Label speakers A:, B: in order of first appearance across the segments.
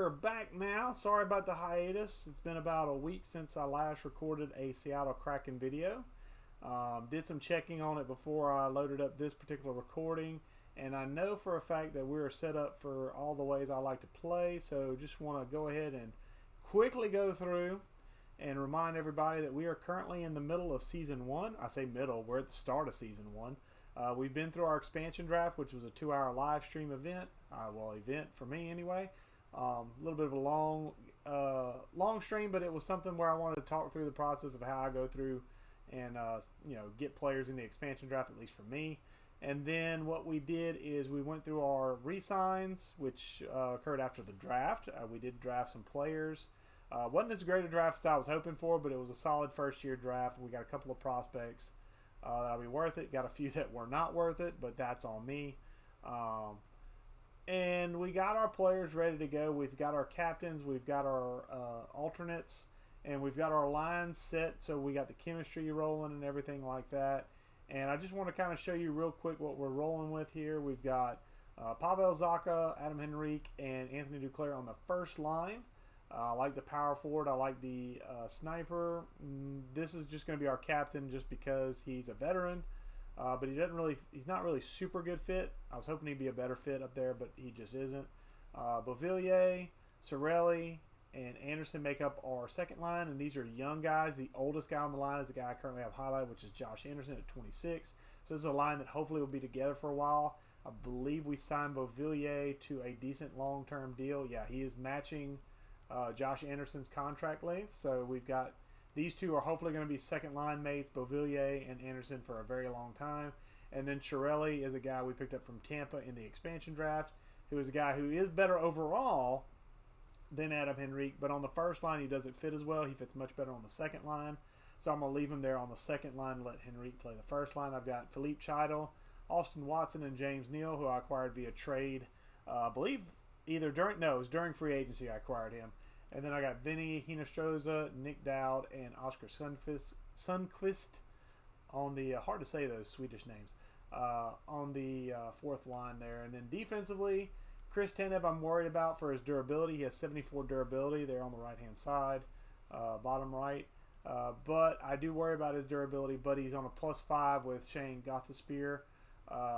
A: we're back now. Sorry about the hiatus. It's been about a week since I last recorded a Seattle Kraken video. Did some checking on it before I loaded up this particular recording, and I know for a fact that we're set up for all the ways I like to play, so just want to go ahead and quickly go through and remind everybody that we are currently in the middle of Season 1. I say middle, we're at the start of Season 1. We've been through our expansion draft, which was a 2-hour live stream event. Event for me anyway. A little bit of a long stream, but it was something where I wanted to talk through the process of how I go through and get players in the expansion draft, at least for me. And then what we did is we went through our re-signs, which occurred after the draft. We did draft some players. Wasn't as great a draft as I was hoping for, but it was a solid first-year draft. We got a couple of prospects that'll be worth it. Got a few that were not worth it, but that's on me. And we got our players ready to go. We've got our captains, we've got our alternates, and we've got our lines set, so we got the chemistry rolling and everything like that. And I just want to kind of show you real quick what we're rolling with here. We've got Pavel Zacha, Adam Henrique, and Anthony Duclair on the first line. I like the power forward. I like the sniper. This is just going to be our captain just because he's a veteran. But he's not really super good fit. I was hoping he'd be a better fit up there, but he just isn't. Beauvillier, Cirelli, and Anderson make up our second line, and these are young guys. The oldest guy on the line is the guy I currently have highlighted, which is Josh Anderson at 26. So this is a line that hopefully will be together for a while. I believe we signed Beauvillier to a decent long-term deal. Yeah, he is matching Josh Anderson's contract length. So we've got these two are hopefully going to be second line mates, Beauvillier and Anderson, for a very long time. And then Cirelli is a guy we picked up from Tampa in the expansion draft, who is a guy who is better overall than Adam Henrique, but on the first line he doesn't fit as well. He fits much better on the second line. So I'm going to leave him there on the second line and let Henrique play the first line. I've got Philippe Cheidel, Austin Watson, and James Neal, who I acquired via trade. I believe it was during free agency I acquired him. And then I got Vinny Hinostroza, Nick Dowd, and Oscar Sundqvist on the, hard to say those Swedish names, on the fourth line there. And then defensively, Chris Tanev I'm worried about for his durability. He has 74 durability there on the right-hand side, bottom right. But I do worry about his durability, but he's on a +5 with Shane Gotthespear.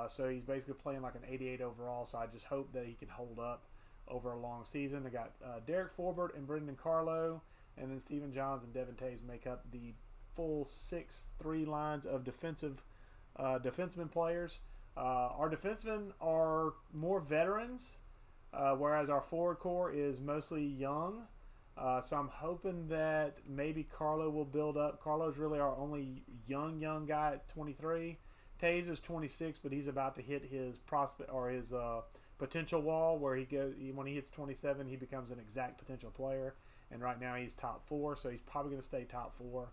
A: So he's basically playing like an 88 overall, so I just hope that he can hold up over a long season. I got Derek Forbert and Brendan Carlo, and then Stephen Johns and Devin Taves make up the full 6-3 lines of defenseman players. Our defensemen are more veterans, whereas our forward core is mostly young. So I'm hoping that maybe Carlo will build up. Carlo's really our only young guy at 23. Taves is 26, but he's about to hit his prospect or his potential wall where when he hits 27 he becomes an exact potential player, and right now he's top 4, so he's probably going to stay top 4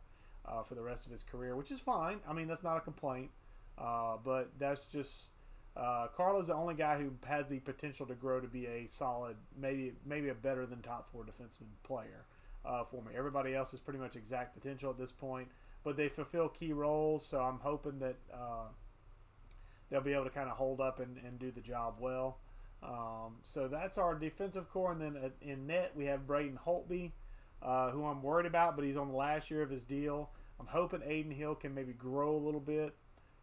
A: for the rest of his career, which is fine. I mean, that's not a complaint, but that's just Carlo's the only guy who has the potential to grow to be a solid, maybe a better than top 4 defenseman player for me. Everybody else is pretty much exact potential at this point, but they fulfill key roles, so I'm hoping that they'll be able to kind of hold up and do the job well. So that's our defensive core, and then in net we have Braden Holtby, who I'm worried about, but he's on the last year of his deal. I'm hoping Aiden Hill can maybe grow a little bit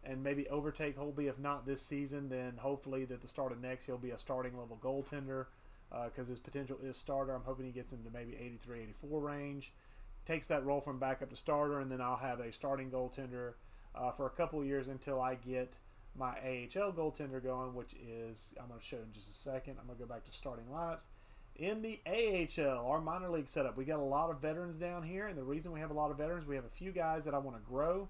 A: and maybe overtake Holtby. If not this season, then hopefully at the start of next he'll be a starting level goaltender, because his potential is starter. I'm hoping he gets into maybe 83, 84 range, takes that role from backup to starter, and then I'll have a starting goaltender for a couple of years until I get my AHL goaltender going, which is, I'm going to show in just a second. I'm going to go back to starting lineups. In the AHL, our minor league setup, we got a lot of veterans down here, and the reason we have a lot of veterans, we have a few guys that I want to grow.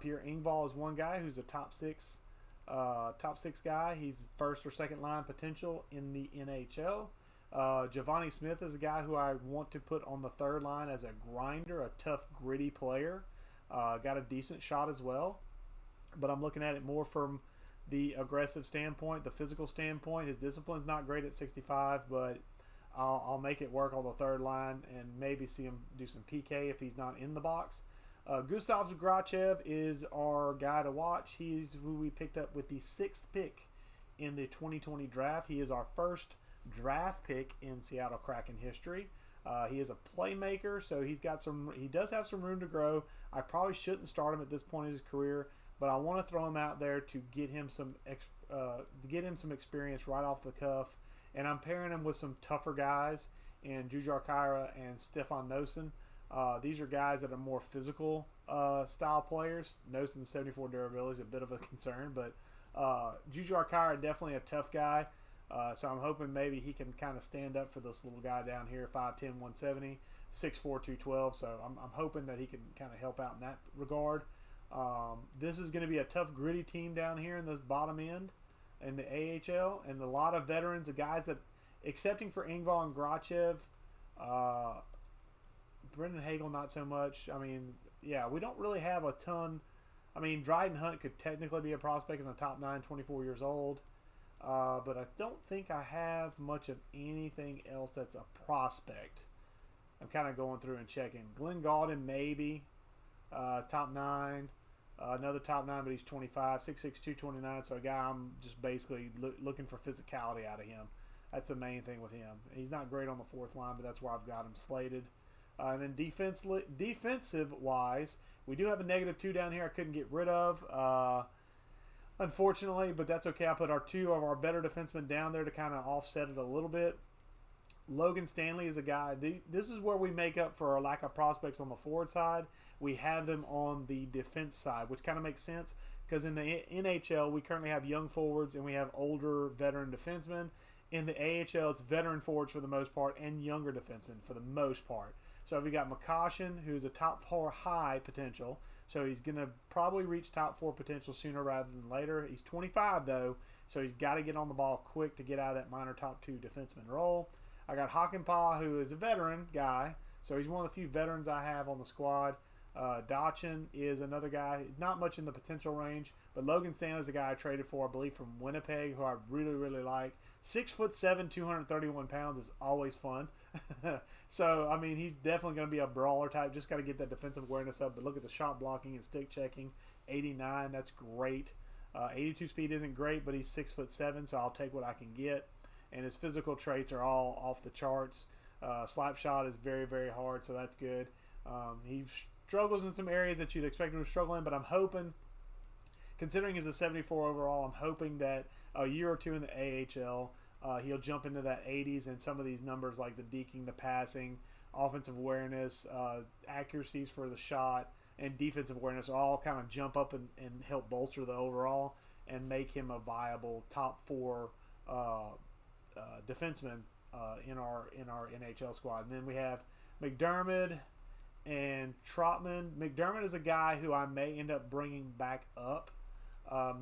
A: Pierre Engvall is one guy who's a top six guy. He's first or second line potential in the NHL. Giovanni Smith is a guy who I want to put on the third line as a grinder, a tough, gritty player. Got a decent shot as well, but I'm looking at it more from the aggressive standpoint, the physical standpoint. His discipline's not great at 65, but I'll make it work on the third line and maybe see him do some PK if he's not in the box. Gustav Zagrachev is our guy to watch. He's who we picked up with the 6th pick in the 2020 draft. He is our first draft pick in Seattle Kraken history. He is a playmaker, so he does have some room to grow. I probably shouldn't start him at this point in his career, but I want to throw him out there to get him some experience right off the cuff. And I'm pairing him with some tougher guys in Jujhar Khaira and Stefan Noesen. These are guys that are more physical style players. Nosen's 74 durability is a bit of a concern, but Jujhar Khaira definitely a tough guy. So I'm hoping maybe he can kind of stand up for this little guy down here, 5'10", 170, 6'4", 212. So I'm hoping that he can kind of help out in that regard. This is going to be a tough, gritty team down here in the bottom end in the AHL, and a lot of veterans, the guys that, excepting for Engvall and Grachev, Brendan Hagel not so much. I mean, yeah, we don't really have a ton. I mean, Dryden Hunt could technically be a prospect in the top 9, 24 years old. But I don't think I have much of anything else that's a prospect. I'm kind of going through and checking. Glenn Gaulden, maybe. Top 9. Another top 9, but he's 25. 6'6", 229. So a guy I'm just basically looking for physicality out of him. That's the main thing with him. He's not great on the fourth line, but that's where I've got him slated. And then defensive-wise, we do have a -2 down here I couldn't get rid of. Unfortunately, but that's okay. I put two of our better defensemen down there to kind of offset it a little bit. Logan Stanley is a guy. This is where we make up for our lack of prospects on the forward side. We have them on the defense side, which kind of makes sense because in the NHL, we currently have young forwards and we have older veteran defensemen. In the AHL, it's veteran forwards for the most part and younger defensemen for the most part. So we got McCoshen, who's a top 4 high potential. So he's going to probably reach top 4 potential sooner rather than later. He's 25, though, so he's got to get on the ball quick to get out of that minor top 2 defenseman role. I got Hakanpää, who is a veteran guy, so he's one of the few veterans I have on the squad. Dachin is another guy, not much in the potential range, but Logan Stanley is a guy I traded for, I believe, from Winnipeg, who I really, really like. 6'7", 231 pounds is always fun. So, I mean, he's definitely going to be a brawler type. Just got to get that defensive awareness up. But look at the shot blocking and stick checking. 89, that's great. 82 speed isn't great, but he's 6'7", so I'll take what I can get. And his physical traits are all off the charts. Slap shot is very, very hard, so that's good. He struggles in some areas that you'd expect him to struggle in, but I'm hoping, considering he's a 74 overall, I'm hoping that a year or two in the AHL, he'll jump into that 80s, and some of these numbers like the deking, the passing, offensive awareness, accuracies for the shot, and defensive awareness all kind of jump up and help bolster the overall and make him a viable top 4 defenseman in our NHL squad. And then we have McDermott and Trotman. McDermott is a guy who I may end up bringing back up,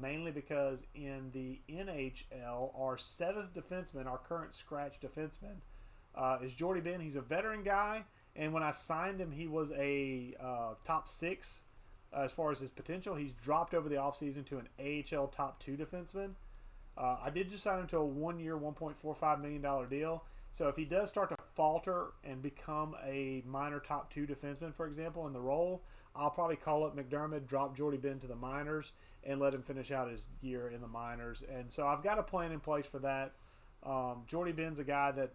A: mainly because in the NHL, our 7th defenseman, our current scratch defenseman, is Jordy Ben. He's a veteran guy, and when I signed him, he was a top 6 as far as his potential. He's dropped over the offseason to an AHL top 2 defenseman. I did just sign him to a 1-year, $1.45 million deal. So if he does start to falter and become a minor top 2 defenseman, for example, in the role, I'll probably call up McDermott, drop Jordy Ben to the minors, and let him finish out his year in the minors. And so I've got a plan in place for that. Jordy Ben's a guy that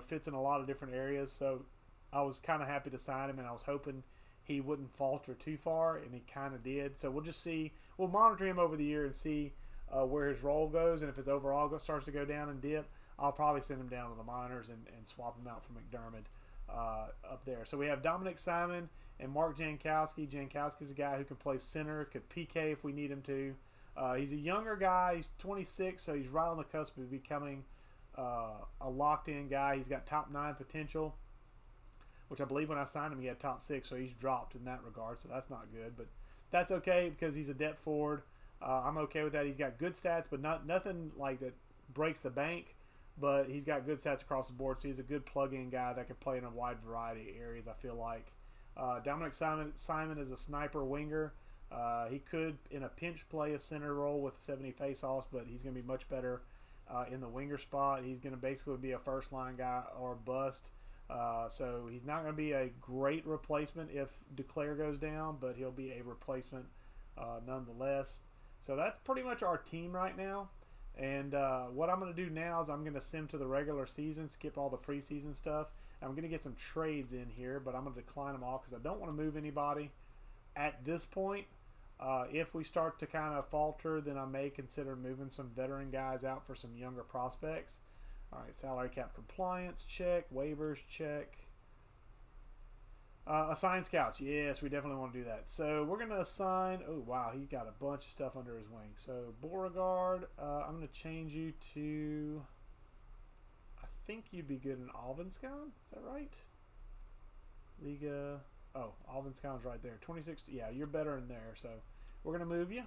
A: fits in a lot of different areas, so I was kind of happy to sign him, and I was hoping he wouldn't falter too far, and he kind of did. So we'll just see. We'll monitor him over the year and see where his role goes, and if his overall starts to go down and dip, I'll probably send him down to the minors and swap him out for McDermott up there. So we have Dominic Simon and Mark Jankowski. Jankowski's a guy who can play center, could PK if we need him to. He's a younger guy. He's 26, so he's right on the cusp of becoming a locked-in guy. He's got top 9 potential, which I believe when I signed him he had top 6, so he's dropped in that regard, so that's not good. But that's okay because he's a depth forward. I'm okay with that. He's got good stats, but nothing like that breaks the bank. But he's got good stats across the board, so he's a good plug-in guy that can play in a wide variety of areas, I feel like. Dominic Simon is a sniper winger. He could, in a pinch, play a center role with 70 face-offs, but he's going to be much better in the winger spot. He's going to basically be a first-line guy or bust. So he's not going to be a great replacement if Duclair goes down, but he'll be a replacement nonetheless. So that's pretty much our team right now. And what I'm going to do now is I'm going to sim to the regular season, skip all the preseason stuff. I'm going to get some trades in here, but I'm going to decline them all because I don't want to move anybody at this point. If we start to kind of falter, then I may consider moving some veteran guys out for some younger prospects. All right, salary cap compliance, check. Waivers, check. Assign scouts. Yes, we definitely want to do that. So we're going to assign... Oh, wow, he's got a bunch of stuff under his wing. So Beauregard, I'm going to change you to... I think you'd be good in Alvenskan. Is that right? Liga... Oh, Alvenskan's right there. 26... Yeah, you're better in there. So we're going to move you.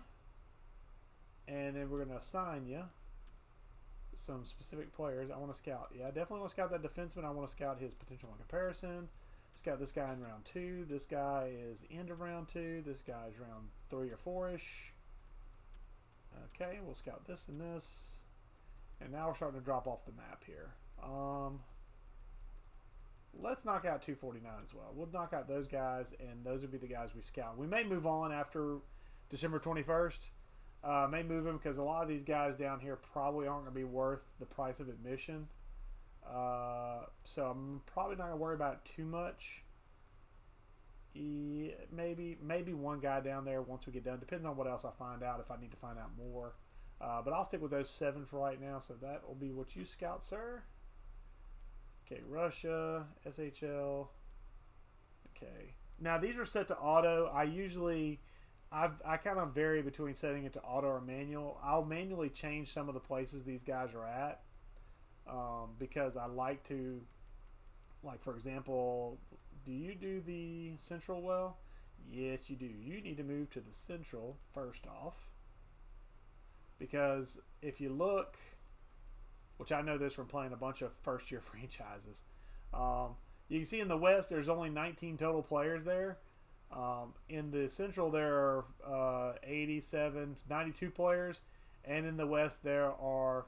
A: And then we're going to assign you some specific players. I want to scout. Yeah, I definitely want to scout that defenseman. I want to scout his potential in comparison. Scout this guy in round 2. This guy is the end of round 2. This guy is round 3 or 4-ish. Okay, we'll scout this and this. And now we're starting to drop off the map here. Let's knock out 249 as well. We'll knock out those guys, and those would be the guys we scout. We may move on after December 21st. May move them because a lot of these guys down here probably aren't going to be worth the price of admission. So I'm probably not going to worry about it too much. Maybe one guy down there once we get done. Depends on what else I find out, if I need to find out more. But I'll stick with those 7 for right now. So that will be what you scout, sir. Okay, Russia, SHL. Okay. Now these are set to auto. I kind of vary between setting it to auto or manual. I'll manually change some of the places these guys are at. Because I like to, like for example, do you do the central well? Yes, you do. You need to move to the central first off. Because if you look, which I know this from playing a bunch of first year franchises, you can see in the West there's only 19 total players there. In the Central there are 92 players, and in the West there are,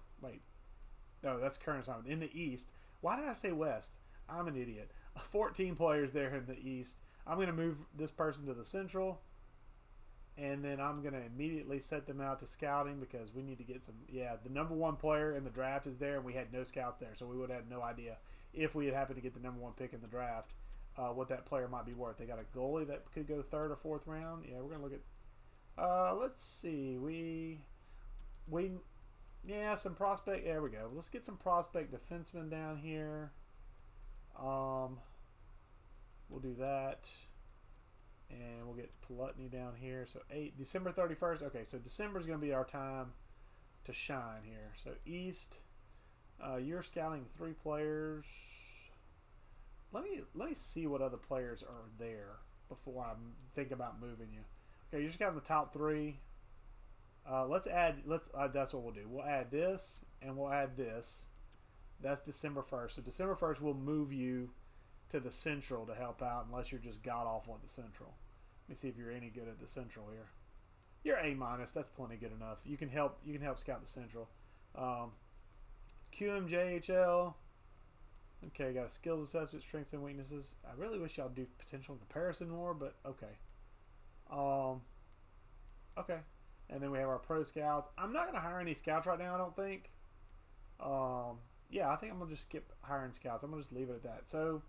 A: no, that's current assignment. In the East, why did I say West? I'm an idiot. 14 players there in the East. I'm going to move this person to the Central, and then I'm going to immediately set them out to scouting because we need to get some. Yeah, the number 1 player in the draft is there, and we had no scouts there, so we would have had no idea if we had happened to get the number 1 pick in the draft, what that player might be worth. They got a goalie that could go 3rd or 4th round. Yeah, we're going to look at. Let's see. Yeah, some prospect. There we go. Let's get some prospect defensemen down here. We'll do that. And we'll get Plutny down here. So December 31st. Okay, so December is going to be our time to shine here. So East, you're scouting 3 players. Let me see what other players are there before I think about moving you. Okay, you're scouting the top 3. That's what we'll do. We'll add this and we'll add this. That's December 1st. So December 1st we'll move you to the Central to help out, unless you're just god awful at the Central. Let me see if you're any good at the Central here. You're A-. That's plenty good enough. You can help scout the Central. QMJHL. Okay, got a skills assessment, strengths and weaknesses. I really wish y'all do potential comparison more, but okay. Okay. And then we have our pro scouts. I'm not going to hire any scouts right now, I don't think. Yeah, I think I'm going to just skip hiring scouts. I'm going to just leave it at that. So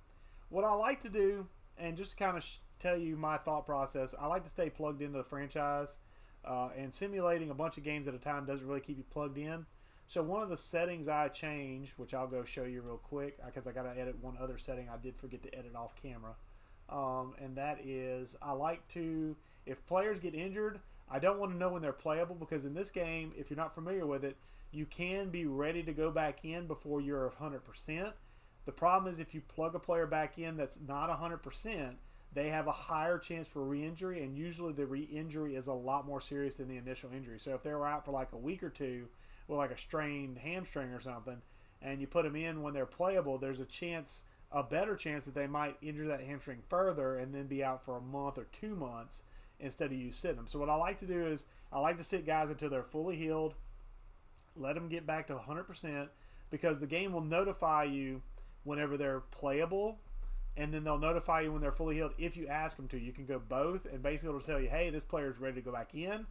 A: what I like to do, and just to kind of tell you my thought process, I like to stay plugged into the franchise. And simulating a bunch of games at a time doesn't really keep you plugged in. So one of the settings I changed, which I'll go show you real quick, because I got to edit one other setting I did forget to edit off camera. And that is, I like to, if players get injured, I don't want to know when they're playable, because in this game, if you're not familiar with it, you can be ready to go back in before you're 100%. The problem is if you plug a player back in that's not 100%, they have a higher chance for re-injury, and usually the re-injury is a lot more serious than the initial injury. So if they were out for like a week or two with like a strained hamstring or something, and you put them in when they're playable, there's a better chance that they might injure that hamstring further and then be out for a month or 2 months instead of you sitting them. So what I like to do is I like to sit guys until they're fully healed, let them get back to 100%, because the game will notify you whenever they're playable, and then they'll notify you when they're fully healed if you ask them to. You can go both, and basically it'll tell you, hey, this player is ready to go back in.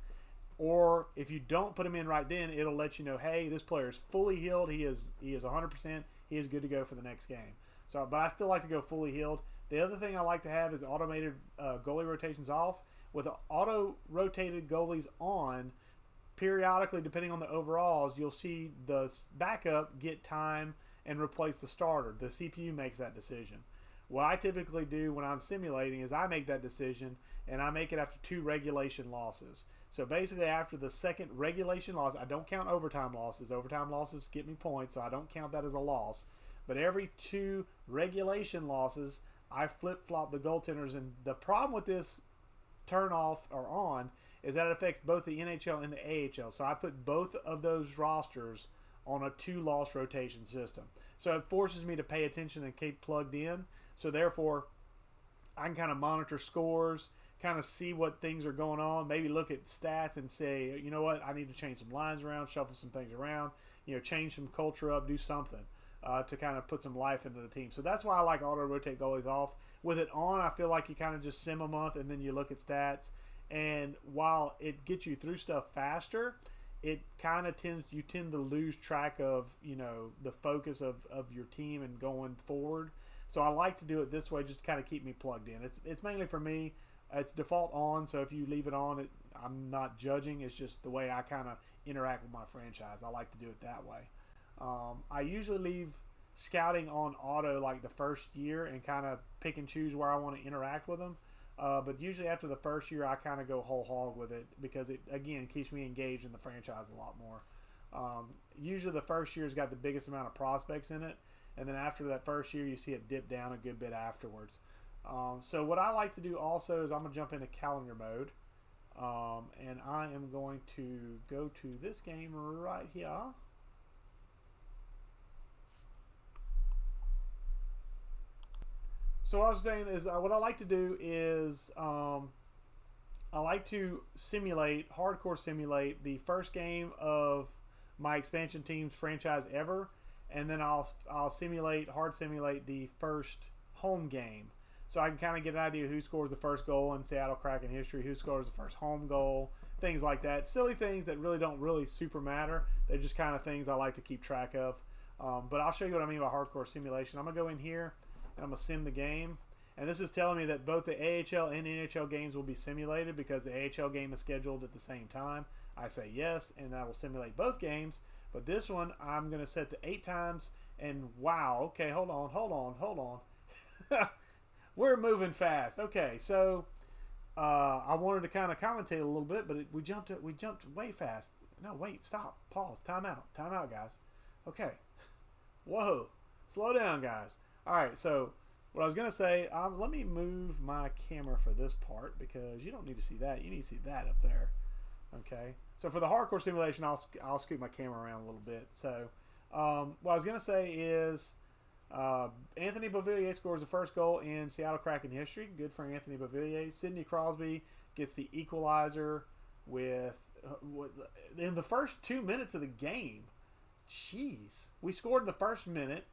A: Or if you don't put him in right then, it'll let you know, hey, this player is fully healed. He is 100%. He is good to go for the next game. So, but I still like to go fully healed. The other thing I like to have is automated goalie rotations off. With auto rotated goalies on, periodically, depending on the overalls, you'll see the backup get time and replace the starter. The CPU makes that decision. What I typically do when I'm simulating is I make that decision, and I make it after 2 regulation losses. So basically after the second regulation loss, I don't count overtime losses. Overtime losses get me points, so I don't count that as a loss. But every 2 regulation losses, I flip-flop the goaltenders. And the problem with this turn off or on is that it affects both the NHL and the AHL. So I put both of those rosters on a 2-loss rotation system. So it forces me to pay attention and keep plugged in. So therefore, I can kind of monitor scores, kind of see what things are going on, maybe look at stats and say, you know what, I need to change some lines around, shuffle some things around, change some culture up, do something to kind of put some life into the team. So that's why I like auto-rotate goalies off. With it on, I feel like you kind of just sim a month and then you look at stats. And while it gets you through stuff faster, it kind of you tend to lose track of, the focus of your team and going forward. So I like to do it this way just to kind of keep me plugged in. It's mainly for me. It's default on, so if you leave it on, I'm not judging. It's just the way I kind of interact with my franchise. I like to do it that way. I usually leave scouting on auto like the first year and kind of pick and choose where I want to interact with them. But usually after the first year, I kind of go whole hog with it because it, again, keeps me engaged in the franchise a lot more. Usually the first year's got the biggest amount of prospects in it. And then after that first year, you see it dip down a good bit afterwards. So what I like to do also is I'm going to jump into calendar mode. And I am going to go to this game right here. So what I was saying is what I like to do is I like to hardcore simulate the first game of my expansion team's franchise ever. And then I'll hard simulate the first home game. So I can kind of get an idea who scores the first goal in Seattle Kraken history, who scores the first home goal, things like that. Silly things that don't super matter. They're just kind of things I like to keep track of. But I'll show you what I mean by hardcore simulation. I'm going to go in here and I'm going to sim the game. And this is telling me that both the AHL and NHL games will be simulated because the AHL game is scheduled at the same time. I say yes, and that will simulate both games. But this one, I'm going to set to 8 times. And wow, okay, hold on. We're moving fast. Okay, so I wanted to kind of commentate a little bit, but we jumped way fast. No, wait, stop, pause, time out, guys. Okay, whoa, slow down, guys. All right, so what I was going to say, let me move my camera for this part because you don't need to see that. You need to see that up there. Okay, so for the hardcore simulation, I'll scoot my camera around a little bit. So what I was going to say is Anthony Beauvillier scores the first goal in Seattle Kraken history. Good for Anthony Beauvillier. Sidney Crosby gets the equalizer with in the first 2 minutes of the game. Jeez, we scored in the first minute,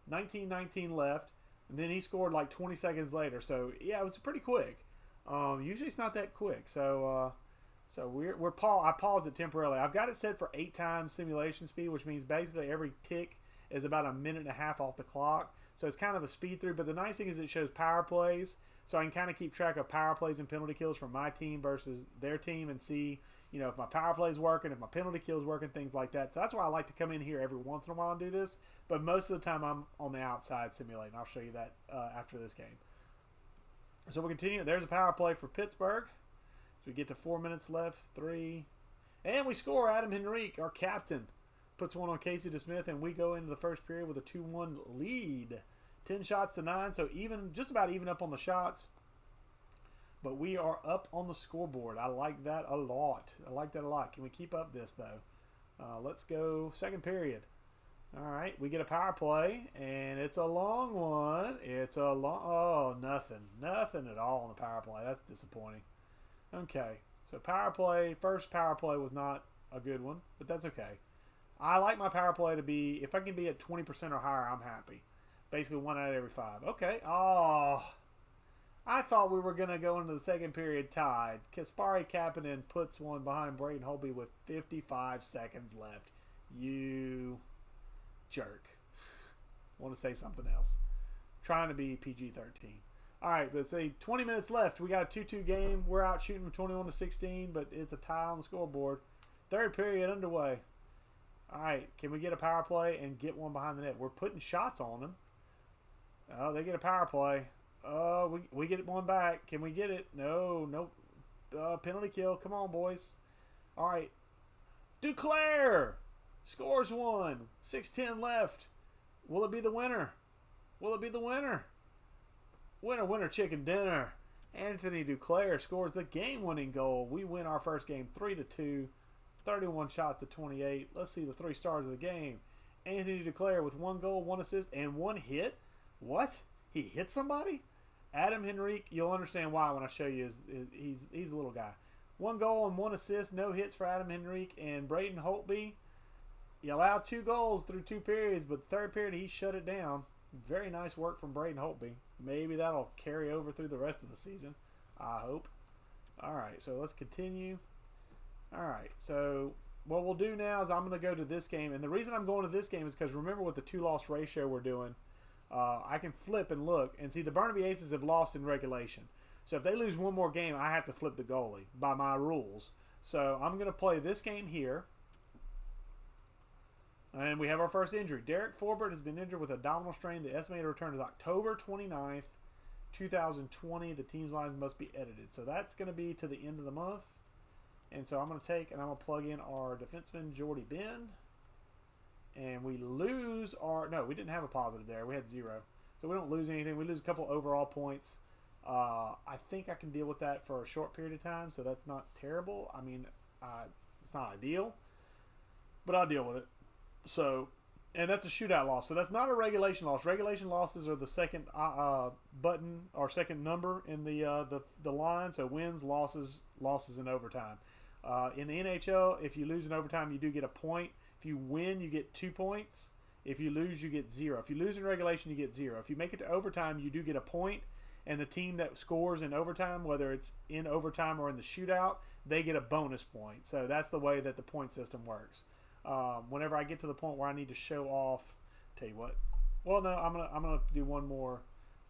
A: 19 left, and then he scored like 20 seconds later. So yeah, it was pretty quick. Usually it's not that quick. So I paused it temporarily. I've got it set for 8 times simulation speed, which means basically every tick is about a minute and a half off the clock. So it's kind of a speed through. But the nice thing is it shows power plays, so I can kind of keep track of power plays and penalty kills from my team versus their team and see, if my power play is working, if my penalty kill is working, things like that. So that's why I like to come in here every once in a while and do this. But most of the time I'm on the outside simulating. I'll show you that after this game. So we'll continue. There's a power play for Pittsburgh. So we get to 4 minutes left, 3. And we score. Adam Henrique, our captain, puts one on Casey DeSmith, and we go into the first period with a 2-1 lead. 10 shots to 9, so just about even up on the shots. But we are up on the scoreboard. I like that a lot. Can we keep up this, though? Let's go second period. All right, we get a power play, and it's a long one. Nothing at all on the power play. That's disappointing. Okay, so first power play was not a good one, but that's okay. I like my power play to be, if I can be at 20% or higher, I'm happy. Basically 1 out of every 5. Okay. Oh, I thought we were going to go into the second period tied. Kasperi Kapanen puts one behind Braden Holtby with 55 seconds left. You jerk. Want to say something else. Trying to be PG-13. All right, let's say 20 minutes left. We got a 2-2 game. We're out shooting from 21-16, but it's a tie on the scoreboard. Third period underway. All right, can we get a power play and get one behind the net? We're putting shots on them. Oh, they get a power play. Oh, we get one back. Can we get it? No, nope. Penalty kill. Come on, boys. All right. Duclair scores one. 6:10 left. Will it be the winner? Will it be the winner? Winner, winner, chicken dinner. Anthony Duclair scores the game-winning goal. We win our first game 3-2. 31 shots to 28. Let's see the 3 stars of the game. Anthony Duclair with 1 goal, 1 assist, and 1 hit. What? He hit somebody? Adam Henrique, you'll understand why when I show you. He's a little guy. 1 goal and 1 assist, no hits for Adam Henrique. And Braden Holtby, he allowed 2 goals through 2 periods, but the third period he shut it down. Very nice work from Braden Holtby. Maybe that'll carry over through the rest of the season. I hope. All right, so let's continue. All right, so what we'll do now is I'm going to go to this game. And the reason I'm going to this game is because remember with the 2-loss ratio we're doing, I can flip and look and see the Burnaby Aces have lost in regulation. So if they lose one more game, I have to flip the goalie by my rules. So I'm going to play this game here. And we have our first injury. Derek Forbert has been injured with abdominal strain. The estimated return is October 29th, 2020. The team's lines must be edited. So that's going to be to the end of the month. And so I'm going to take and I'm going to plug in our defenseman, Jordy Ben. And we lose our... No, we didn't have a positive there. We had 0. So we don't lose anything. We lose a couple overall points. I think I can deal with that for a short period of time. So that's not terrible. I mean, it's not ideal. But I'll deal with it. So, and that's a shootout loss. So that's not a regulation loss. Regulation losses are the second button or second number in the line. So wins, losses in overtime. In the NHL, if you lose in overtime, you do get a point. If you win, you get 2 points. If you lose, you get 0. If you lose in regulation, you get 0. If you make it to overtime, you do get a point. And the team that scores in overtime, whether it's in overtime or in the shootout, they get a bonus point. So that's the way that the point system works. Whenever I get to the point where I need to show off, tell you what. Well, no, I'm gonna do one more.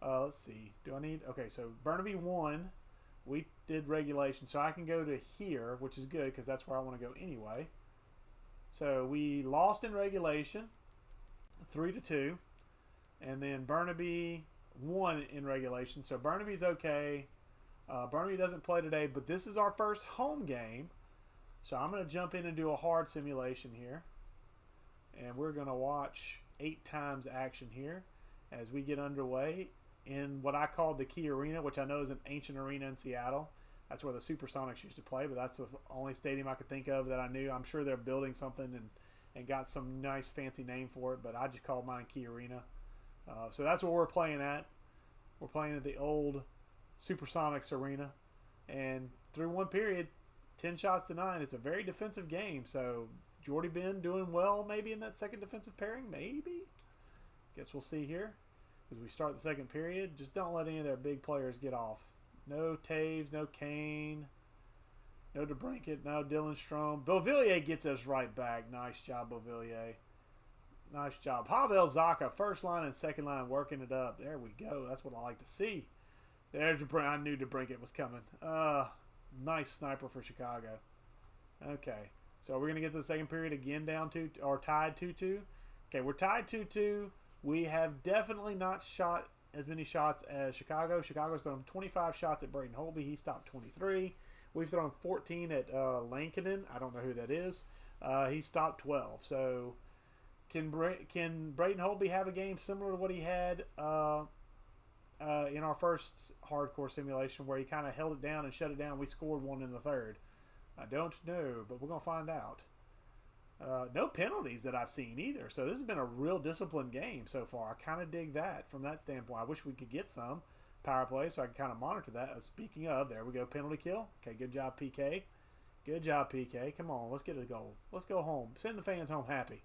A: Let's see. Do I need? Okay, so Burnaby won. We did regulation, so I can go to here, which is good because that's where I want to go anyway. So we lost in regulation, 3-2, and then Burnaby won in regulation. So Burnaby's okay. Burnaby doesn't play today, but this is our first home game. So I'm going to jump in and do a hard simulation here. And we're going to watch 8 times action here as we get underway in what I call the Key Arena, which I know is an ancient arena in Seattle. That's where the Supersonics used to play, but that's the only stadium I could think of that I knew. I'm sure they're building something and got some nice fancy name for it, but I just called mine Key Arena. So that's what we're playing at. We're playing at the old Supersonics arena. And through one period, 10 shots to 9. It's a very defensive game. So Jordy Ben doing well maybe in that second defensive pairing. Maybe. Guess we'll see here as we start the second period. Just don't let any of their big players get off. No Taves, no Kane, no DeBrincat, no Dylan Strome. Beauvillier gets us right back. Nice job, Beauvillier. Nice job. Pavel Zacha, first line and second line working it up. There we go. That's what I like to see. There's DeBrincat. I knew DeBrincat was coming. Nice sniper for Chicago. Okay. So we're going to get to the second period again down to, or tied 2-2. Okay, we're tied 2-2. We have definitely not shot as many shots as Chicago. Chicago's thrown 25 shots at Braden Holtby. He stopped 23. We've thrown 14 at Lankinen. I don't know who that is. He stopped 12. So can Braden Holtby have a game similar to what he had in our first hardcore simulation where he kind of held it down and shut it down? We scored one in the third. I don't know, but we're going to find out. No penalties that I've seen either. So this has been a real disciplined game so far. I kind of dig that from that standpoint. I wish we could get some power play so I can kind of monitor that. Speaking of, there we go, penalty kill. Okay, good job, PK. Good job, PK. Come on, let's get a goal. Let's go home. Send the fans home happy.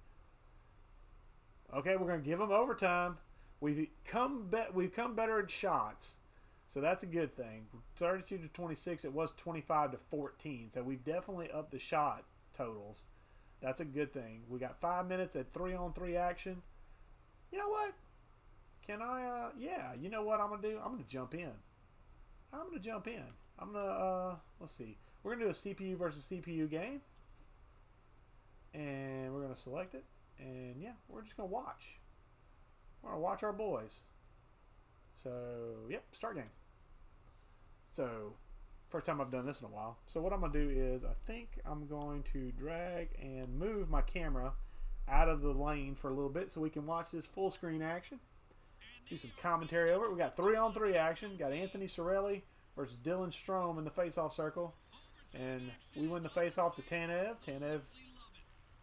A: Okay, we're going to give them overtime. We've come better at shots. So that's a good thing. 32 to 26. It was 25 to 14. So we've definitely upped the shot totals. That's a good thing. We got 5 minutes at 3-on-3 action. You know what? Can I? Yeah. You know what I'm gonna do? I'm gonna jump in. Let's see. We're gonna do a CPU versus CPU game, and we're gonna select it. And yeah, we're just gonna watch. We're gonna watch our boys. So yep, start game. So first time I've done this in a while. So what I'm gonna do is I think I'm going to drag and move my camera out of the lane for a little bit so we can watch this full screen action. Do some commentary over it. We got 3-on-3 action. Got Anthony Cirelli versus Dylan Strome in the face-off circle. And we win the face-off to Tanev. Tanev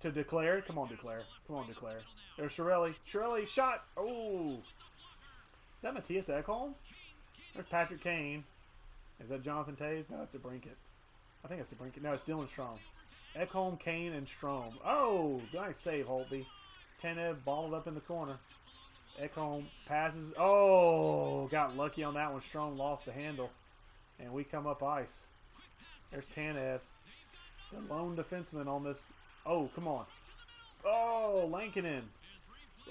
A: to Declare. Come on, Declare. Come on, Declare. There's Cirelli. Cirelli, shot. Oh. Is that Matthias Ekholm? There's Patrick Kane. Is that Jonathan Taves? No, that's DeBrincat. I think that's DeBrincat. No, it's Dylan Strome. Ekholm, Kane, and Strome. Oh, nice save, Holtby. Tanev balled up in the corner. Ekholm passes. Oh, got lucky on that one. Strome lost the handle. And we come up ice. There's Tanev. The lone defenseman on this. Oh, come on. Oh, Lankinen.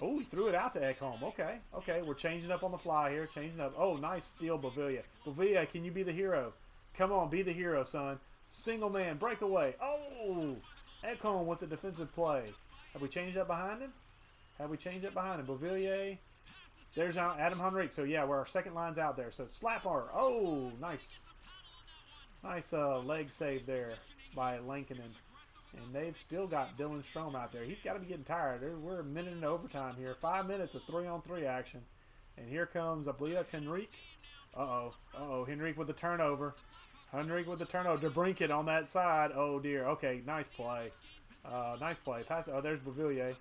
A: Oh, he threw it out to Ekholm. Okay, okay. We're changing up on the fly here. Changing up. Oh, nice steal, Bavilla. Bavilla, can you be the hero? Come on, be the hero, son. Single man, breakaway. Oh, Ekholm with the defensive play. Have we changed up behind him? Have we changed up behind him? Bavilla. There's Adam Henrique. So, yeah, our second line's out there. So, Slapper. Oh, nice. Nice leg save there by Lankinen. And they've still got Dylan Strome out there. He's got to be getting tired. We're a minute into overtime here. 5 minutes of 3-on-3 action. And here comes, I believe that's Henrique. Uh-oh. Uh-oh. Henrique with the turnover. Henrique with the turnover. DeBrincat on that side. Oh, dear. Okay, nice play. Nice play. Pass. Oh, there's Bavilla.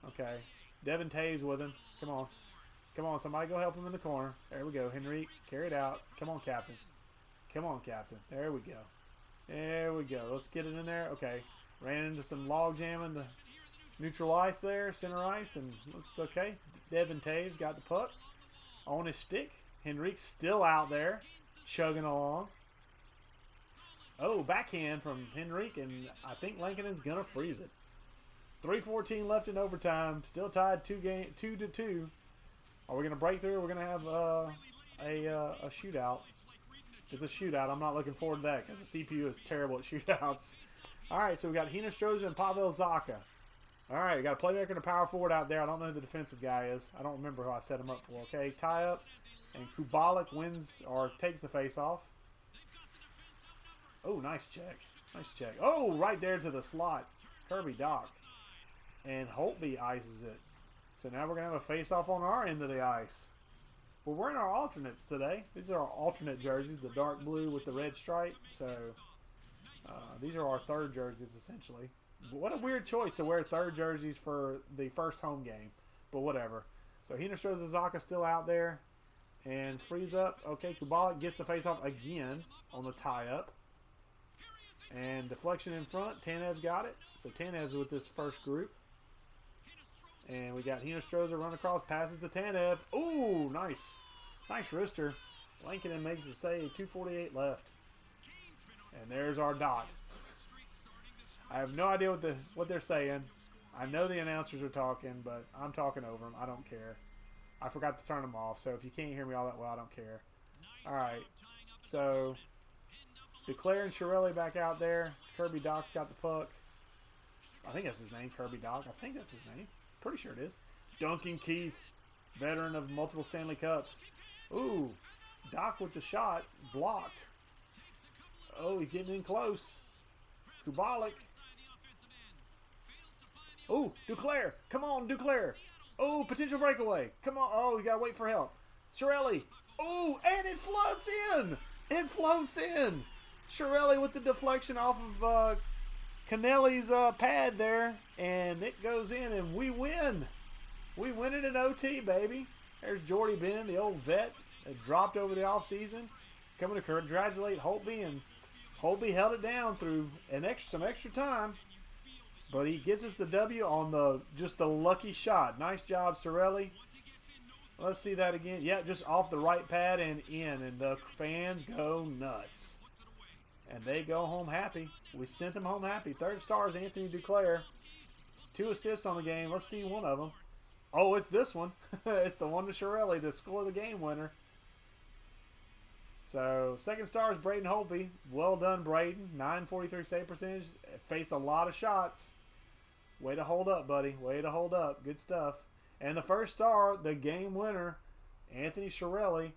A: Okay. Devin Taves with him. Come on. Come on, somebody go help him in the corner. There we go. Henrique, carry it out. Come on, Captain. Come on, Captain. There we go. There we go. Let's get it in there. Okay. Ran into some log jamming the neutral ice there, center ice, and it's okay. Devin Taves got the puck on his stick. Henrique's still out there, chugging along. Oh, backhand from Henrique, and I think Lankinen's going to freeze it. 3:14 left in overtime. Still tied 2-2. Are we going to break through? We're going to have a shootout. It's a shootout. I'm not looking forward to that because the CPU is terrible at shootouts. All right, so we got Hinostroza and Pavel Zacha. All right, we got a playmaker and a power forward out there. I don't know who the defensive guy is. I don't remember who I set him up for. Okay, tie up, and Kubalik wins or takes the face off. Oh, nice check. Nice check. Oh, right there to the slot. Kirby Doc. And Holtby ices it. So now we're going to have a face-off on our end of the ice. We're wearing our alternates today. These are our alternate jerseys, the dark blue with the red stripe. So these are our third jerseys, essentially. What a weird choice to wear third jerseys for the first home game. But whatever. So Hinostroza Zacha still out there. And frees up. Okay, Kubalik gets the face-off again on the tie-up. And deflection in front. Tanev's got it. So Tanev's with this first group. And we got Hinostroza run across, passes to Tanev. Ooh, nice. Nice wrister. Lankinen makes the save. 2:48 left. And there's our dot. I have no idea what they're saying. I know the announcers are talking, but I'm talking over them. I don't care. I forgot to turn them off, so if you can't hear me all that well, I don't care. All right. So, Declare and Cirelli back out there. Kirby Doc's got the puck. I think that's his name, Kirby Doc. I think that's his name. Pretty sure it is. Duncan Keith, veteran of multiple Stanley Cups. Ooh, Doc with the shot, blocked. Oh, he's getting in close. Kubalik. Oh, Duclair. Come on, Duclair. Oh, potential breakaway. Come on. Oh, you got to wait for help. Cirelli. Oh, and it floats in. It floats in. Cirelli with the deflection off of Canelli's pad there, and it goes in, and we win. We win it in OT, baby. There's Jordy Ben, the old vet that dropped over the offseason, coming to congratulate Holtby, and Holtby held it down through some extra time, but he gets us the W on just the lucky shot. Nice job, Cirelli. Let's see that again. Yeah, just off the right pad and in. And the fans go nuts. And they go home happy. We sent them home happy. Third star is Anthony Duclair. 2 assists on the game. Let's see one of them. Oh, it's this one. It's the one to Shirelli to score the game winner. So, second star is Braden Holtby. Well done, Braden. 943 save percentage. Faced a lot of shots. Way to hold up, buddy. Way to hold up. Good stuff. And the first star, the game winner, Anthony Shirelli.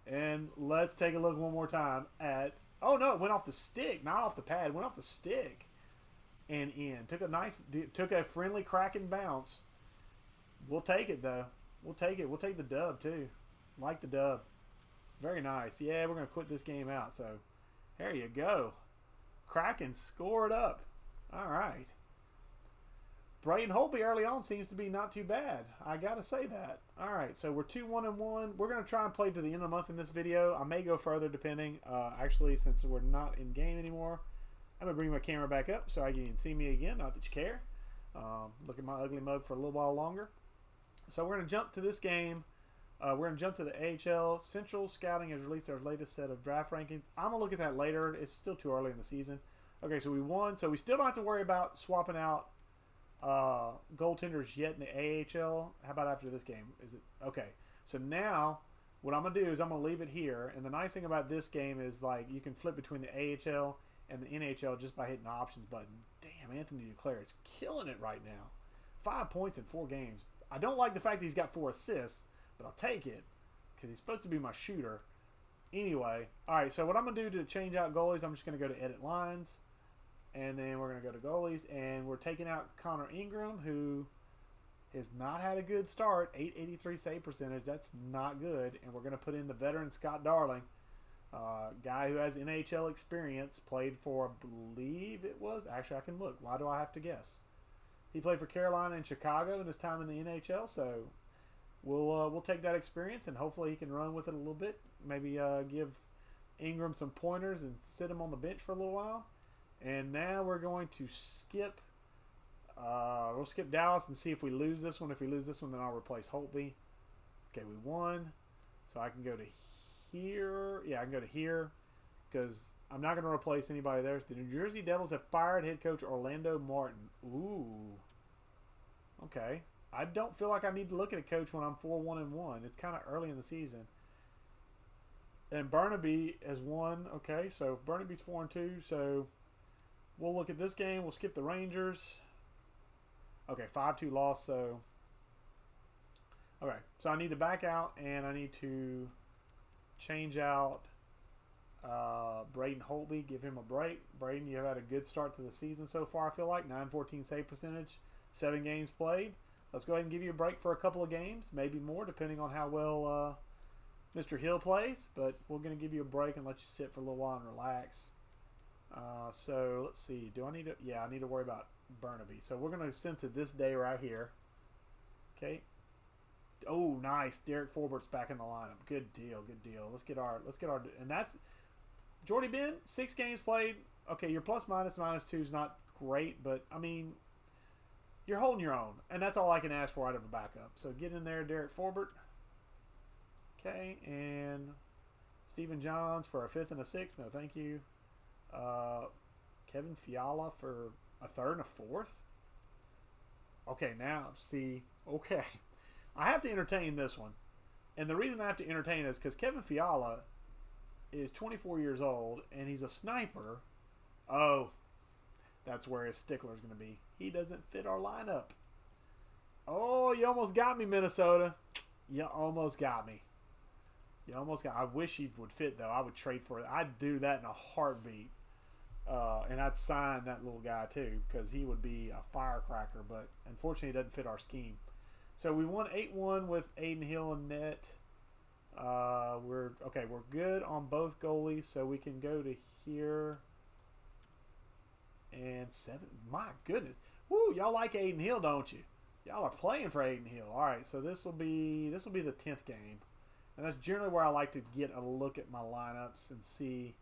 A: And let's take a look one more time at... Oh, no, it went off the stick. Not off the pad. It went off the stick. And in. Took a friendly Kraken bounce. We'll take it, though. We'll take it. We'll take the dub, too. Like the dub. Very nice. Yeah, we're going to quit this game out. So, there you go. Kraken scored up. All right. Braden Holtby early on seems to be not too bad. I got to say that. All right, so we're 2-1-1. We're going to try and play to the end of the month in this video. I may go further depending. Actually, since we're not in game anymore, I'm going to bring my camera back up so you can see me again. Not that you care. Look at my ugly mug for a little while longer. So we're going to jump to this game. We're going to jump to the AHL. Central Scouting has released their latest set of draft rankings. I'm going to look at that later. It's still too early in the season. Okay, so we won. So we still don't have to worry about swapping out goaltenders yet in the AHL. How about after this game? Is it okay? So now what I'm gonna do is I'm gonna leave it here. And the nice thing about this game is like you can flip between the AHL and the NHL just by hitting the options button. Damn, Anthony Duclair is killing it right now. 5 points in 4 games. I don't like the fact that he's got 4 assists, but I'll take it because he's supposed to be my shooter. Anyway, all right. So what I'm gonna do to change out goalies, I'm just gonna go to edit lines. And then we're going to go to goalies. And we're taking out Connor Ingram, who has not had a good start. 883 save percentage. That's not good. And we're going to put in the veteran Scott Darling. Guy who has NHL experience. Played for, I believe it was. Actually, I can look. Why do I have to guess? He played for Carolina and Chicago in his time in the NHL. So we'll take that experience. And hopefully he can run with it a little bit. Maybe give Ingram some pointers and sit him on the bench for a little while. And now we're going to skip. We'll skip Dallas and see if we lose this one. If we lose this one, then I'll replace Holtby. Okay, we won. So I can go to here. Yeah, I can go to here because I'm not going to replace anybody there. So the New Jersey Devils have fired head coach Orlando Martin. Ooh. Okay. I don't feel like I need to look at a coach when I'm 4-1-1. It's kind of early in the season. And Burnaby has won. Okay, so Burnaby's 4-2. So we'll look at this game. We'll skip the Rangers. Okay, 5-2 loss. So, okay. So I need to back out, and I need to change out Braden Holtby. Give him a break. Braden, you've had a good start to the season so far, I feel like. 914 save percentage. 7 games played. Let's go ahead and give you a break for a couple of games. Maybe more, depending on how well Mr. Hill plays. But we're going to give you a break and let you sit for a little while and relax. So let's see. Do I need to? Yeah, I need to worry about Burnaby. So we're going to send to this day right here. Okay. Oh, nice. Derek Forbert's back in the lineup. Good deal. Good deal. Let's get our. And that's Jordy Ben. 6 games played. Okay, your plus minus -2 is not great, but I mean, you're holding your own, and that's all I can ask for out of a backup. So get in there, Derek Forbert. Okay, and Stephen Johns for a 5th and a 6th. No, thank you. Kevin Fiala for a 3rd and a 4th. Okay, now see. Okay, I have to entertain this one, and the reason I have to entertain it is because Kevin Fiala is 24 years old and he's a sniper. Oh, that's where his stickler is going to be. He doesn't fit our lineup. Oh, you almost got me, Minnesota. You almost got me. You almost got. I wish he would fit though. I would trade for it. I'd do that in a heartbeat. And I'd sign that little guy too because he would be a firecracker. But unfortunately, it doesn't fit our scheme. So we won 8-1 with Aiden Hill and net. We're good on both goalies, so we can go to here. And 7. My goodness, woo! Y'all like Aiden Hill, don't you? Y'all are playing for Aiden Hill. All right, so this will be the 10th game, and that's generally where I like to get a look at my lineups and see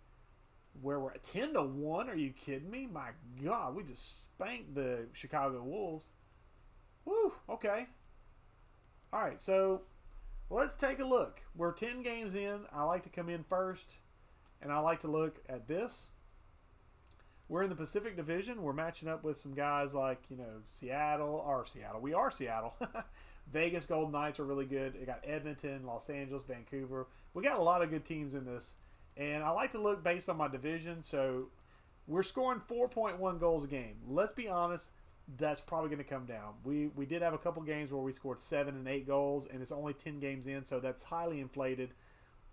A: where we're at. 10-1. Are you kidding me? My God, we just spanked the Chicago Wolves. Woo! Okay. All right, so let's take a look. We're 10 games in. I like to come in first, and I like to look at this. We're in the Pacific Division. We're matching up with some guys like, Seattle. We are Seattle. Vegas Golden Knights are really good. They got Edmonton, Los Angeles, Vancouver. We got a lot of good teams in this. And I like to look based on my division. So we're scoring 4.1 goals a game. Let's be honest, that's probably going to come down. We did have a couple games where we scored 7 and 8 goals, and it's only 10 games in, so that's highly inflated.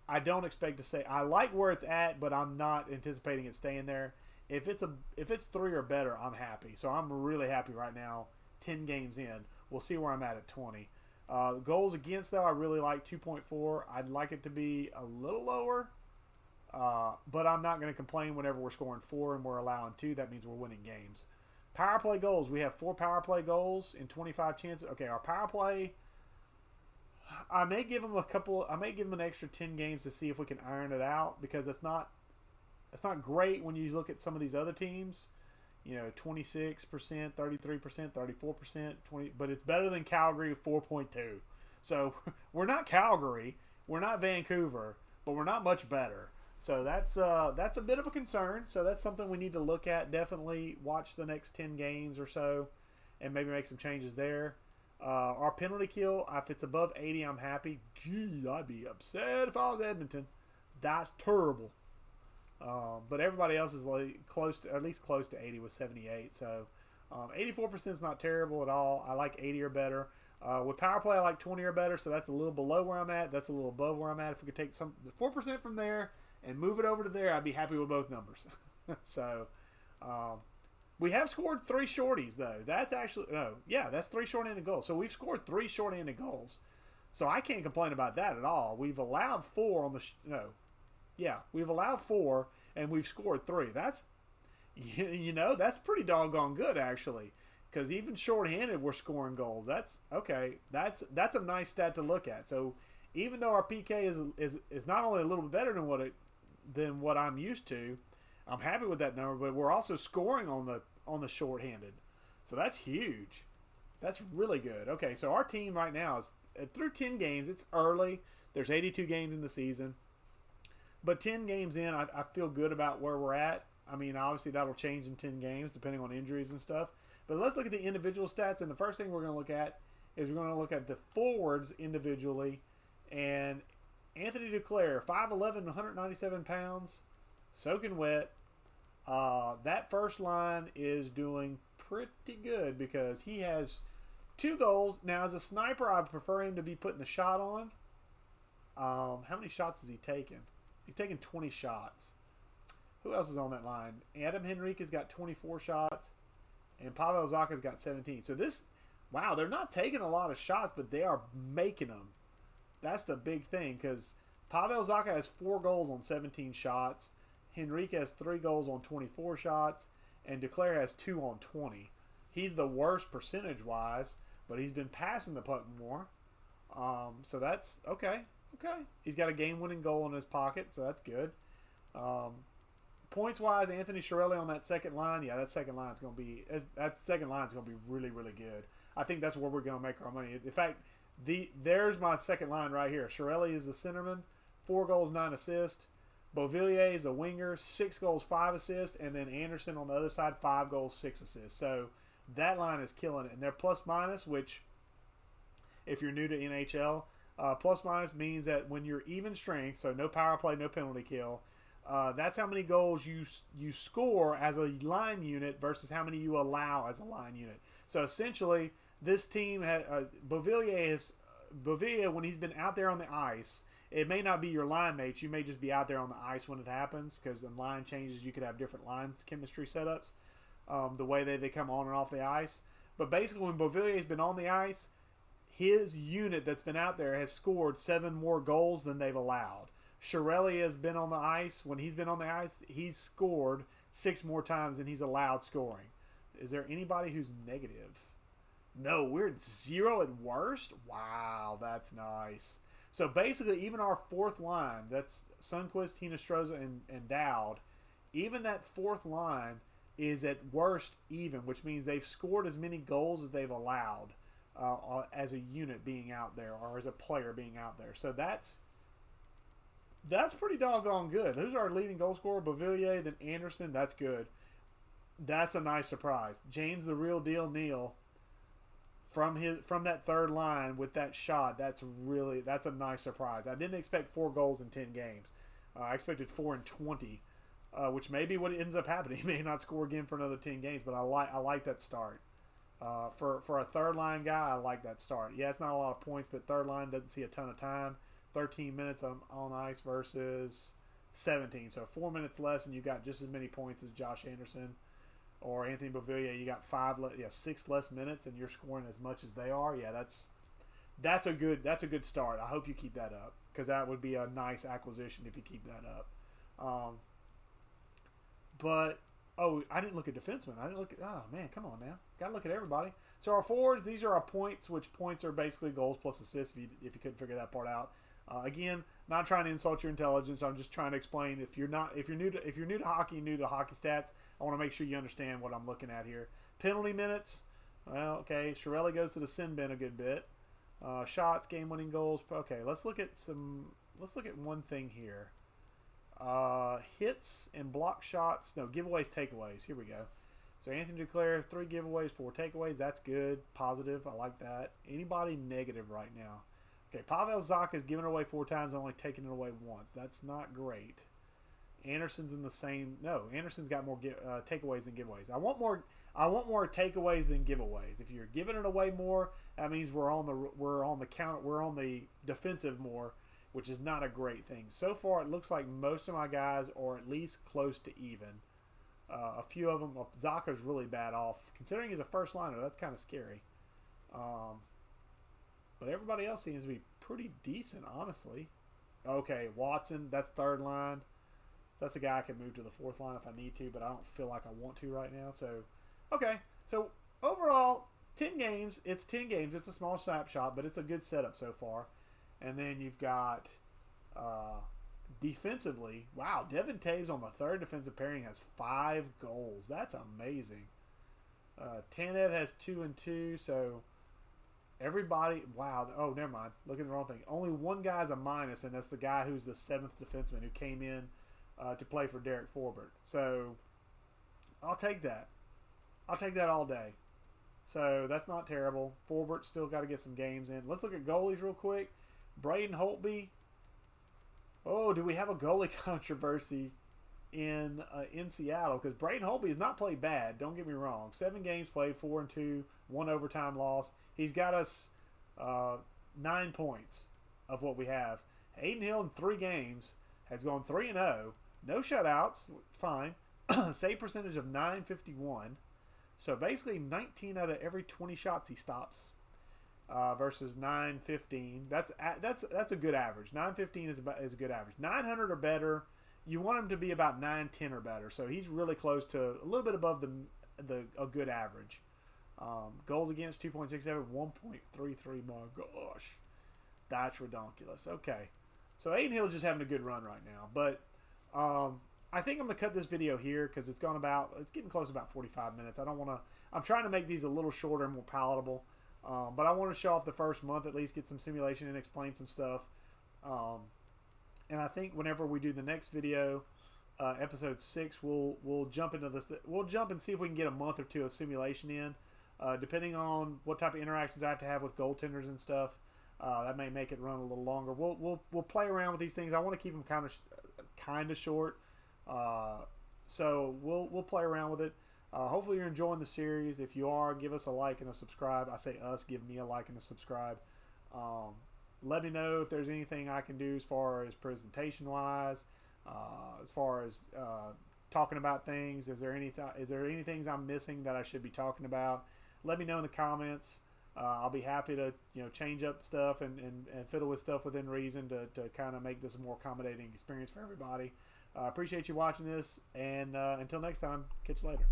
A: I don't expect to say I like where it's at, but I'm not anticipating it staying there. If it's 3 or better, I'm happy. So I'm really happy right now. 10 games in, we'll see where I'm at 20. Goals against, though, I really like 2.4. I'd like it to be a little lower, but I'm not going to complain whenever we're scoring 4 and we're allowing 2. That means we're winning games. Power play goals. We have 4 power play goals in 25 chances. Okay, our power play, I may give them an extra 10 games to see if we can iron it out, because it's not great when you look at some of these other teams. 26%, 33%, 34%, 20, but it's better than Calgary 4.2. So we're not Calgary, we're not Vancouver, but we're not much better. So that's a bit of a concern. So that's something we need to look at. Definitely watch the next 10 games or so, and maybe make some changes there. Our penalty kill, if it's above 80, I'm happy. Gee, I'd be upset if I was Edmonton. That's terrible. But everybody else is like at least close to 80 with 78. So 84% is not terrible at all. I like 80 or better. With power play, I like 20 or better. So that's a little below where I'm at. That's a little above where I'm at. If we could take 4% from there and move it over to there, I'd be happy with both numbers. So we have scored 3 shorties, though. That's actually that's 3 short-handed goals. So we've scored 3 short-handed goals. So I can't complain about that at all. We've allowed 4 on the we've allowed 4 and we've scored 3. That's that's pretty doggone good, actually, because even shorthanded we're scoring goals. That's okay. That's a nice stat to look at. So even though our PK is not only a little bit better than what I'm used to, I'm happy with that number. But we're also scoring on the shorthanded, so that's huge. That's really good. Okay, so our team right now is through 10 games. It's early. There's 82 games in the season. But 10 games in, I feel good about where we're at. I mean, obviously that'll change in 10 games depending on injuries and stuff. But let's look at the individual stats. And the first thing we're going to look at is we're going to look at the forwards individually. And Anthony Duclair, 5'11", 197 pounds, soaking wet. That first line is doing pretty good because he has 2 goals. Now, as a sniper, I prefer him to be putting the shot on. How many shots has he taken? He's taken 20 shots. Who else is on that line? Adam Henrique's got 24 shots, and Pavel Zacha's got 17. So they're not taking a lot of shots, but they are making them. That's the big thing, because Pavel Zacha has 4 goals on 17 shots. Henrique has 3 goals on 24 shots, and Duclair has 2 on 20. He's the worst percentage-wise, but he's been passing the puck more. So that's okay. Okay, he's got a game-winning goal in his pocket, so that's good. Points-wise, Anthony Chiarelli on that second line. Yeah, that second line is going to be really, really good. I think that's where we're going to make our money. In fact, there's my second line right here. Chiarelli is the centerman, 4 goals, 9 assists. Beauvillier is a winger, 6 goals, 5 assists, and then Anderson on the other side, 5 goals, 6 assists. So that line is killing it, and they're plus-minus, which, if you're new to NHL. Plus minus means that when you're even strength, so no power play, no penalty kill, that's how many goals you score as a line unit versus how many you allow as a line unit. So essentially, this team had Beauvillier, when he's been out there on the ice, it may not be your line mates. You may just be out there on the ice when it happens, because the line changes. You could have different lines chemistry setups, the way they come on and off the ice. But basically, when Beauvillier's been on the ice, his unit that's been out there has scored 7 more goals than they've allowed. Chiarelli has been on the ice. When he's been on the ice, he's scored 6 more times than he's allowed scoring. Is there anybody who's negative? No, we're at 0 at worst? Wow, that's nice. So basically, even our 4th line, that's Sundqvist, Hinostroza, and Dowd, even that 4th line is at worst even, which means they've scored as many goals as they've allowed. as a unit being out there or as a player being out there. So that's pretty doggone good. Who's our leading goal scorer? Beauvillier, then Anderson. That's good. That's a nice surprise. James the real deal Neal from that third line with that shot. That's a nice surprise. I didn't expect 4 goals in 10 games. I expected 4 in 20, which may be what ends up happening. He may not score again for another 10 games, but I like that start. For a third line guy, I like that start. Yeah, it's not a lot of points, but third line doesn't see a ton of time. 13 minutes on ice versus 17, so 4 minutes less, and you got just as many points as Josh Anderson or Anthony Beauvillier. You got 6 less minutes, and you're scoring as much as they are. Yeah, that's a good start. I hope you keep that up, because that would be a nice acquisition if you keep that up. But I didn't look at defensemen. Oh man, come on now, gotta look at everybody. So our forwards, these are our points, which points are basically goals plus assists. If you couldn't figure that part out. Again, not trying to insult your intelligence. I'm just trying to explain. If you're new to hockey, new to hockey stats, I want to make sure you understand what I'm looking at here. Penalty minutes. Well, okay, Chiarelli goes to the sin bin a good bit. Shots, game-winning goals. Okay, let's look at one thing here. Hits and block shots. No, giveaways, takeaways. Here we go. So Anthony Duclair, 3 giveaways, 4 takeaways. That's good, positive. I like that. Anybody negative right now? Okay, Pavel Zacha has given it away 4 times and only taken it away once. That's not great. Anderson's in the same. No, Anderson's got more takeaways than giveaways. I want more takeaways than giveaways. If you're giving it away more, that means we're on the defensive more, which is not a great thing. So far, it looks like most of my guys are at least close to even. A few of them, Zacha's really bad off. Considering he's a first liner, that's kind of scary. But everybody else seems to be pretty decent, honestly. Okay, Watson, that's third line. That's a guy I can move to the fourth line if I need to, but I don't feel like I want to right now. So, okay. So, overall, 10 games. It's 10 games. It's a small snapshot, but it's a good setup so far. And then you've got defensively. Wow, Devin Taves on the third defensive pairing has 5 goals. That's amazing. Tanev has 2 and 2, so everybody, wow. Oh, never mind. Look at the wrong thing. Only one guy's a minus, and that's the guy who's the 7th defenseman who came in to play for Derek Forbert. So I'll take that. I'll take that all day. So that's not terrible. Forbert's still got to get some games in. Let's look at goalies real quick. Braden Holtby. Oh, do we have a goalie controversy in Seattle? Because Braden Holtby has not played bad. Don't get me wrong. 7 games played, 4 and 2, 1 overtime loss. He's got us 9 points of what we have. Aiden Hill in 3 games has gone 3-0. No shutouts. Fine. Save percentage of .951. So basically 19 out of every 20 shots he stops. Versus 915. That's a good average. 915 is a good average. 900 or better. You want him to be about 910 or better. So he's really close to a little bit above a good average. Goals against 2.67, 1.33. My gosh, that's ridiculous. Okay, so Aiden Hill's just having a good run right now. But I think I'm gonna cut this video here because it's getting close to about 45 minutes. I'm trying to make these a little shorter and more palatable. But I want to show off the first month, at least get some simulation and explain some stuff. And I think whenever we do the next video, episode 6, we'll jump into this. We'll jump and see if we can get a month or 2 of simulation in, depending on what type of interactions I have to have with goaltenders and stuff. That may make it run a little longer. We'll play around with these things. I want to keep them kind of short. So we'll play around with it. Hopefully you're enjoying the series. If you are, give us a like and a subscribe. I say us, give me a like and a subscribe. Let me know if there's anything I can do as far as presentation wise, as far as talking about things. Is there any things I'm missing that I should be talking about? Let me know in the comments. I'll be happy to change up stuff and fiddle with stuff within reason to kind of make this a more accommodating experience for everybody. Appreciate you watching this, and until next time, catch you later.